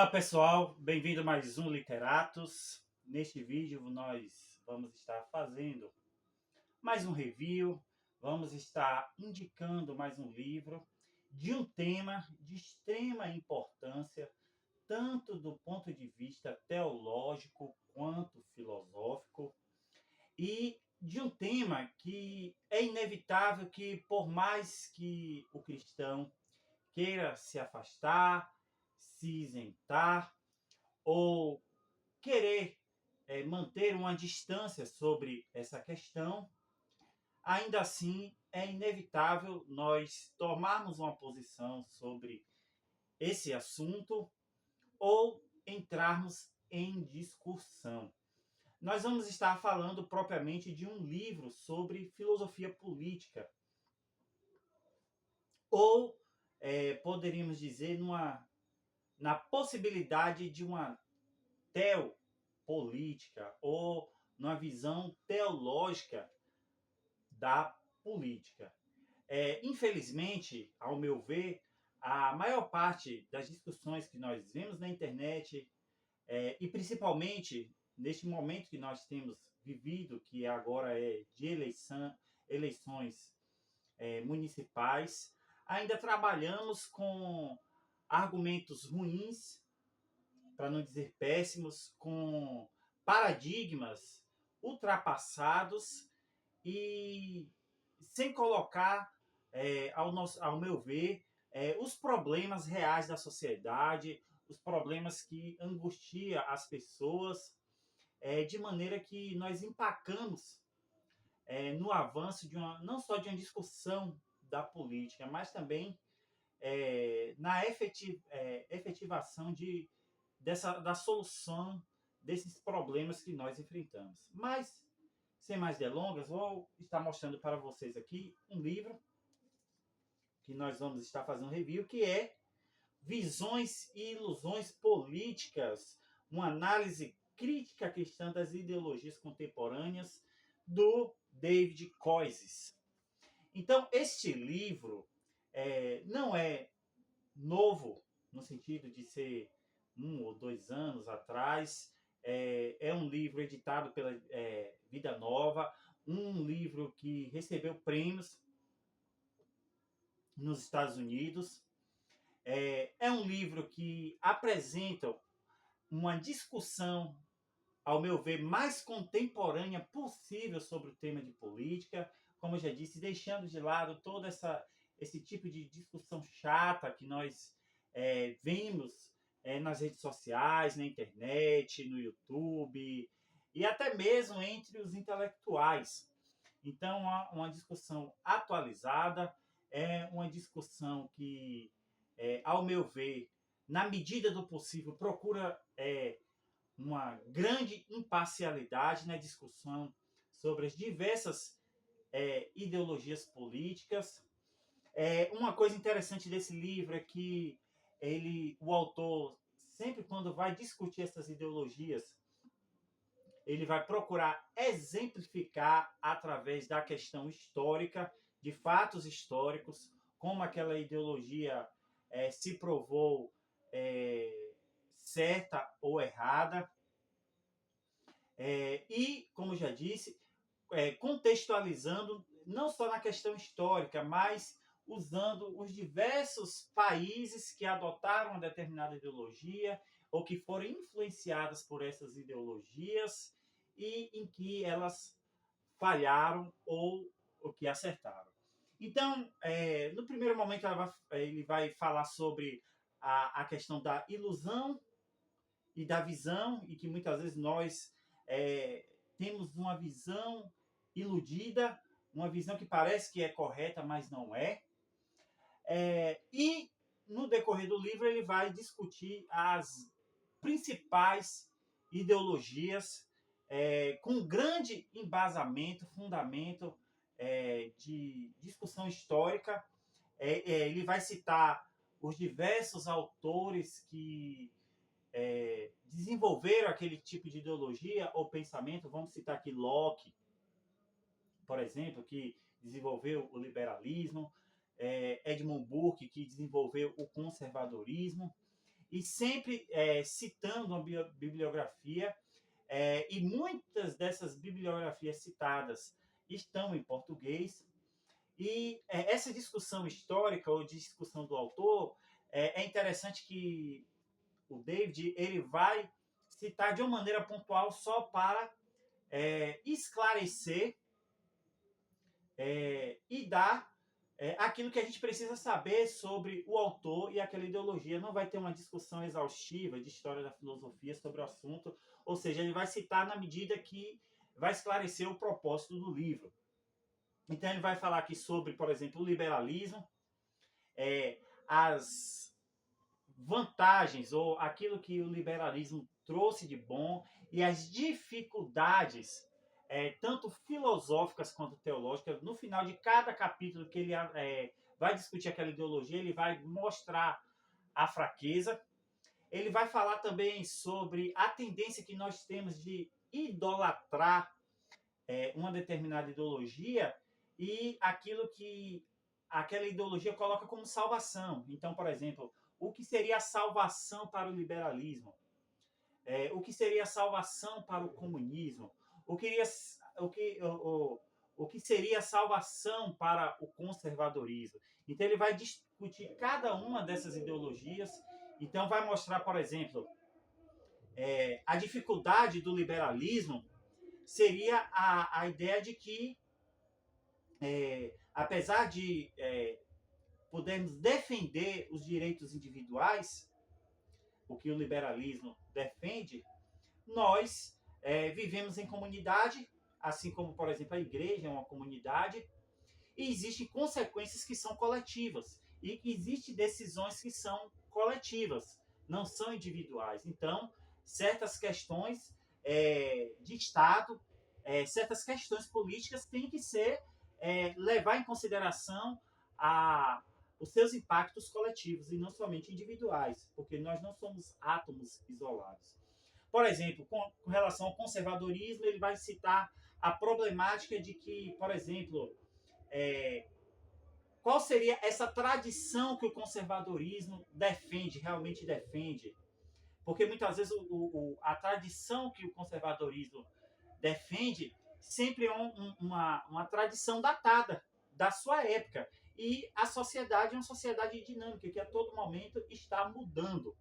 Olá pessoal, bem-vindo a mais um Literatos. Neste vídeo nós vamos estar fazendo mais um review, vamos estar indicando mais um livro de um tema de extrema importância, tanto do ponto de vista teológico quanto filosófico, e de um tema que é inevitável que, por mais que o cristão queira se afastar, se isentar, ou querer manter uma distância sobre essa questão, ainda assim é inevitável nós tomarmos uma posição sobre esse assunto ou entrarmos em discussão. Nós vamos estar falando propriamente de um livro sobre filosofia política, ou poderíamos dizer na possibilidade de uma teopolítica ou numa visão teológica da política. Infelizmente, ao meu ver, a maior parte das discussões que nós vemos na internet, e principalmente neste momento que nós temos vivido, que agora é de eleições municipais, ainda trabalhamos com argumentos ruins, para não dizer péssimos, com paradigmas ultrapassados e sem colocar, ao meu ver, os problemas reais da sociedade, os problemas que angustiam as pessoas, de maneira que nós empacamos no avanço não só de uma discussão da política, mas também na efetivação da solução desses problemas que nós enfrentamos. Mas, sem mais delongas, vou estar mostrando para vocês aqui um livro que nós vamos estar fazendo review, que é Visões e Ilusões Políticas, uma análise crítica cristã das ideologias contemporâneas, do David Koyzis. Então, este livro não é novo no sentido de ser 1 ou 2 anos atrás. É um livro editado pela Vida Nova, um livro que recebeu prêmios nos Estados Unidos. É um livro que apresenta uma discussão, ao meu ver, mais contemporânea possível sobre o tema de política, como eu já disse, deixando de lado todo esse tipo de discussão chata que nós vemos nas redes sociais, na internet, no YouTube, e até mesmo entre os intelectuais. Então, uma discussão atualizada, uma discussão que, ao meu ver, na medida do possível, procura uma grande imparcialidade na discussão sobre as diversas ideologias políticas. Uma coisa interessante desse livro é que o autor, sempre quando vai discutir essas ideologias, ele vai procurar exemplificar através da questão histórica, de fatos históricos, como aquela ideologia se provou certa ou errada. E, como já disse, contextualizando não só na questão histórica, mas usando os diversos países que adotaram uma determinada ideologia ou que foram influenciadas por essas ideologias e em que elas falharam ou que acertaram. Então, no primeiro momento, ele vai falar sobre a questão da ilusão e da visão, e que muitas vezes nós temos uma visão iludida, uma visão que parece que é correta, mas não é. E no decorrer do livro ele vai discutir as principais ideologias com grande embasamento, fundamento de discussão histórica. Ele vai citar os diversos autores que desenvolveram aquele tipo de ideologia ou pensamento. Vamos citar aqui Locke, por exemplo, que desenvolveu o liberalismo, Edmund Burke, que desenvolveu o conservadorismo. e sempre citando uma bibliografia, e muitas dessas bibliografias citadas estão em português. E essa discussão histórica ou discussão do autor, é interessante que o David ele vai citar de uma maneira pontual só para esclarecer e dar aquilo que a gente precisa saber sobre o autor e aquela ideologia. Não vai ter uma discussão exaustiva de história da filosofia sobre o assunto, ou seja, ele vai citar na medida que vai esclarecer o propósito do livro. Então ele vai falar aqui sobre, por exemplo, o liberalismo, as vantagens ou aquilo que o liberalismo trouxe de bom e as dificuldades, tanto filosóficas quanto teológicas. No final de cada capítulo que ele vai discutir aquela ideologia, ele vai mostrar a fraqueza. Ele vai falar também sobre a tendência que nós temos de idolatrar uma determinada ideologia e aquilo que aquela ideologia coloca como salvação. Então, por exemplo, o que seria a salvação para o liberalismo? O que seria a salvação para o comunismo? O que seria a salvação para o conservadorismo? Então, ele vai discutir cada uma dessas ideologias. Então, vai mostrar, por exemplo, a dificuldade do liberalismo seria a ideia de que, apesar de podermos defender os direitos individuais, o que o liberalismo defende, nós vivemos em comunidade, assim como, por exemplo, a igreja é uma comunidade, e existem consequências que são coletivas, e existem decisões que são coletivas, não são individuais. Então, certas questões de Estado, certas questões políticas têm que ser levar em consideração os seus impactos coletivos e não somente individuais, porque nós não somos átomos isolados. Por exemplo, com relação ao conservadorismo, ele vai citar a problemática de que, por exemplo, qual seria essa tradição que o conservadorismo realmente defende? Porque muitas vezes a tradição que o conservadorismo defende sempre é uma tradição datada da sua época. E a sociedade é uma sociedade dinâmica, que a todo momento está mudando.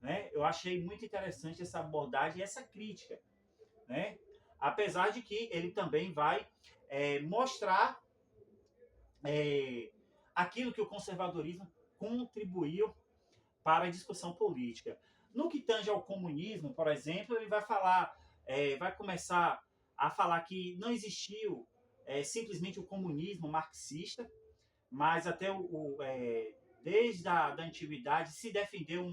Né? Eu achei muito interessante essa abordagem e essa crítica. Né? Apesar de que ele também vai mostrar aquilo que o conservadorismo contribuiu para a discussão política. No que tange ao comunismo, por exemplo, ele vai falar, vai começar a falar que não existiu simplesmente o comunismo marxista, mas até desde a antiguidade se defendeu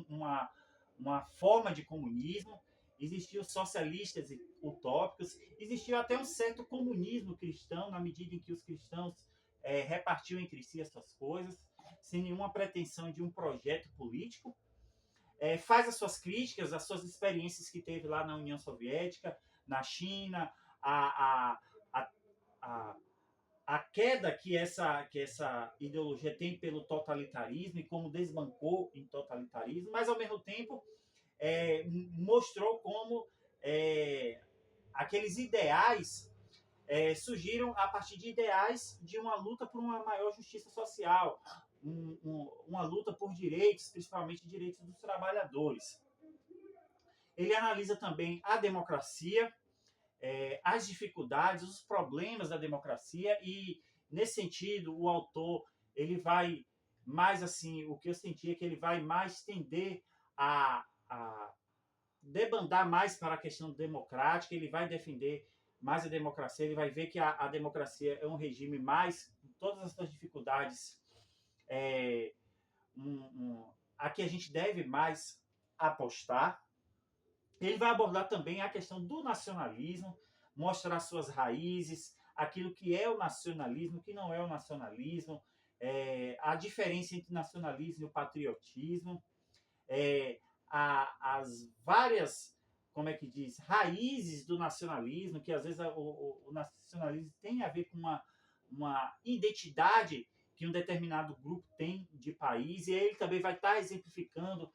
uma forma de comunismo, existiam socialistas utópicos, existiu até um certo comunismo cristão, na medida em que os cristãos repartiam entre si as suas coisas, sem nenhuma pretensão de um projeto político, faz as suas críticas, as suas experiências que teve lá na União Soviética, na China, a queda que essa ideologia tem pelo totalitarismo e como desbancou em totalitarismo, mas ao mesmo tempo mostrou como aqueles ideais surgiram a partir de ideais de uma luta por uma maior justiça social, uma luta por direitos, principalmente direitos dos trabalhadores. Ele analisa também a democracia, as dificuldades, os problemas da democracia e, nesse sentido, o autor ele vai mais assim, o que eu senti é que ele vai mais tender a debandar mais para a questão democrática, ele vai defender mais a democracia, ele vai ver que a democracia é um regime mais, com todas as suas dificuldades, a que a gente deve mais apostar. Ele vai abordar também a questão do nacionalismo, mostrar suas raízes, aquilo que é o nacionalismo, o que não é o nacionalismo, a diferença entre nacionalismo e o patriotismo, as várias, como é que diz, raízes do nacionalismo, que às vezes o nacionalismo tem a ver com uma identidade que um determinado grupo tem de país, e ele também vai estar exemplificando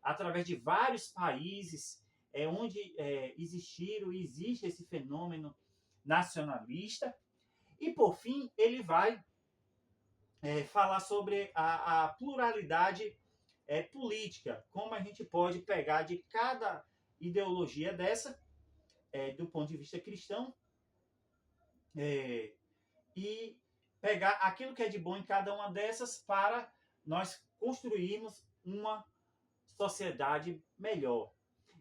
através de vários países onde existiram e existe esse fenômeno nacionalista. E, por fim, ele vai falar sobre a pluralidade política, como a gente pode pegar de cada ideologia dessa, do ponto de vista cristão, e pegar aquilo que é de bom em cada uma dessas para nós construirmos uma sociedade melhor.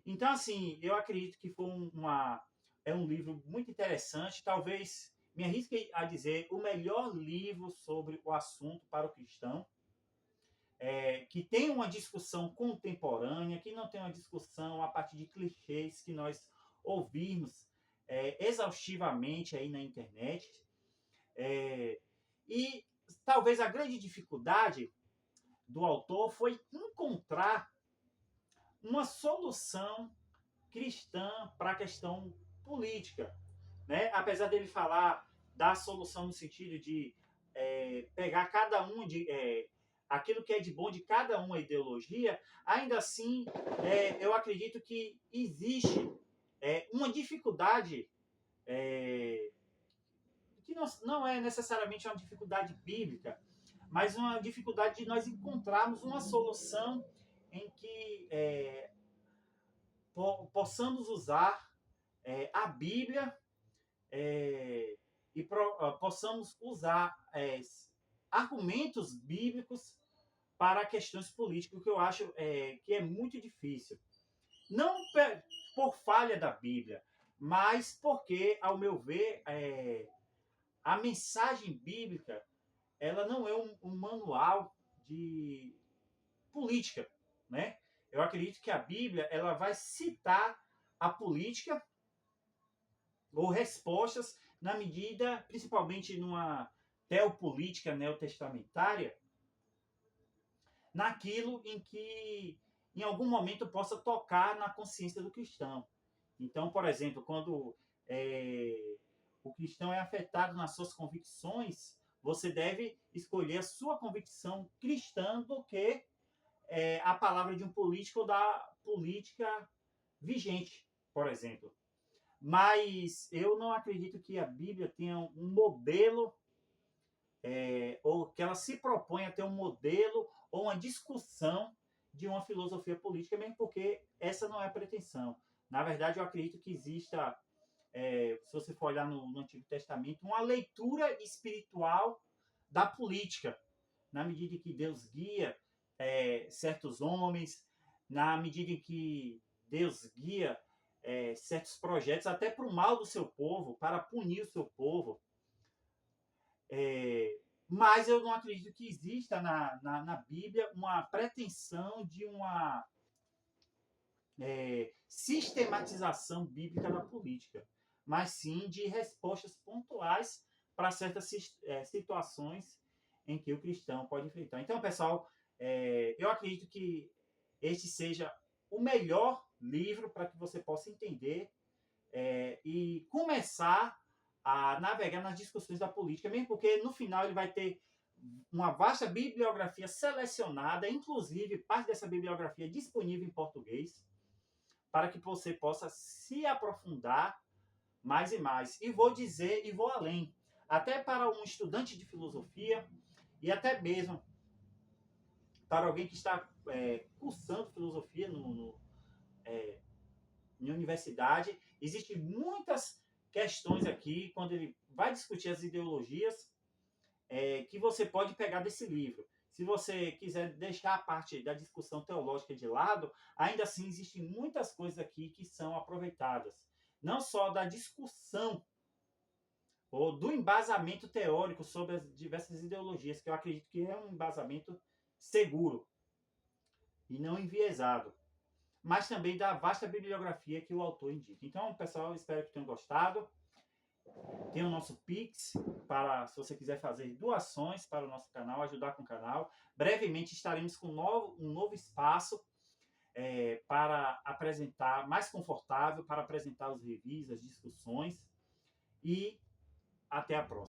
Então, assim, eu acredito que foi um livro muito interessante, talvez me arrisque a dizer o melhor livro sobre o assunto para o cristão, que tem uma discussão contemporânea, que não tem uma discussão a partir de clichês que nós ouvimos exaustivamente aí na internet. E talvez a grande dificuldade do autor foi encontrar uma solução cristã para a questão política, né? Apesar dele falar da solução no sentido de pegar cada um de aquilo que é de bom de cada uma ideologia, ainda assim eu acredito que existe uma dificuldade que não é necessariamente uma dificuldade bíblica, mas uma dificuldade de nós encontrarmos uma solução em que possamos usar a Bíblia e possamos usar argumentos bíblicos para questões políticas, o que eu acho que é muito difícil. Não por falha da Bíblia, mas porque, ao meu ver, a mensagem bíblica ela não é um manual de política, né? Eu acredito que a Bíblia ela vai citar a política ou respostas na medida, principalmente numa teopolítica neotestamentária, naquilo em que em algum momento possa tocar na consciência do cristão. Então, por exemplo, quando o cristão é afetado nas suas convicções, você deve escolher a sua convicção cristã do que a palavra de um político ou da política vigente, por exemplo. Mas eu não acredito que a Bíblia tenha um modelo, ou que ela se propõe a ter um modelo ou uma discussão de uma filosofia política, mesmo porque essa não é a pretensão. Na verdade, eu acredito que exista, se você for olhar no Antigo Testamento, uma leitura espiritual da política, na medida em que Deus guia certos homens, na medida em que Deus guia certos projetos, até para o mal do seu povo, para punir o seu povo. Mas eu não acredito que exista na Bíblia uma pretensão de uma sistematização bíblica da política, mas sim de respostas pontuais para certas situações em que o cristão pode enfrentar. Então, pessoal, eu acredito que este seja o melhor livro para que você possa entender e começar a navegar nas discussões da política, mesmo porque no final ele vai ter uma vasta bibliografia selecionada, inclusive parte dessa bibliografia disponível em português, para que você possa se aprofundar mais e mais. E vou dizer, e vou além, até para um estudante de filosofia, e até mesmo para alguém que está cursando filosofia em universidade, existem muitas questões aqui, quando ele vai discutir as ideologias, que você pode pegar desse livro. Se você quiser deixar a parte da discussão teológica de lado, ainda assim existem muitas coisas aqui que são aproveitadas. Não só da discussão ou do embasamento teórico sobre as diversas ideologias, que eu acredito que é um embasamento seguro e não enviesado, mas também da vasta bibliografia que o autor indica. Então, pessoal, espero que tenham gostado. Tem o nosso Pix, se você quiser fazer doações para o nosso canal, ajudar com o canal. Brevemente estaremos com um novo espaço para apresentar, mais confortável, para apresentar os reviews, as discussões. E até a próxima.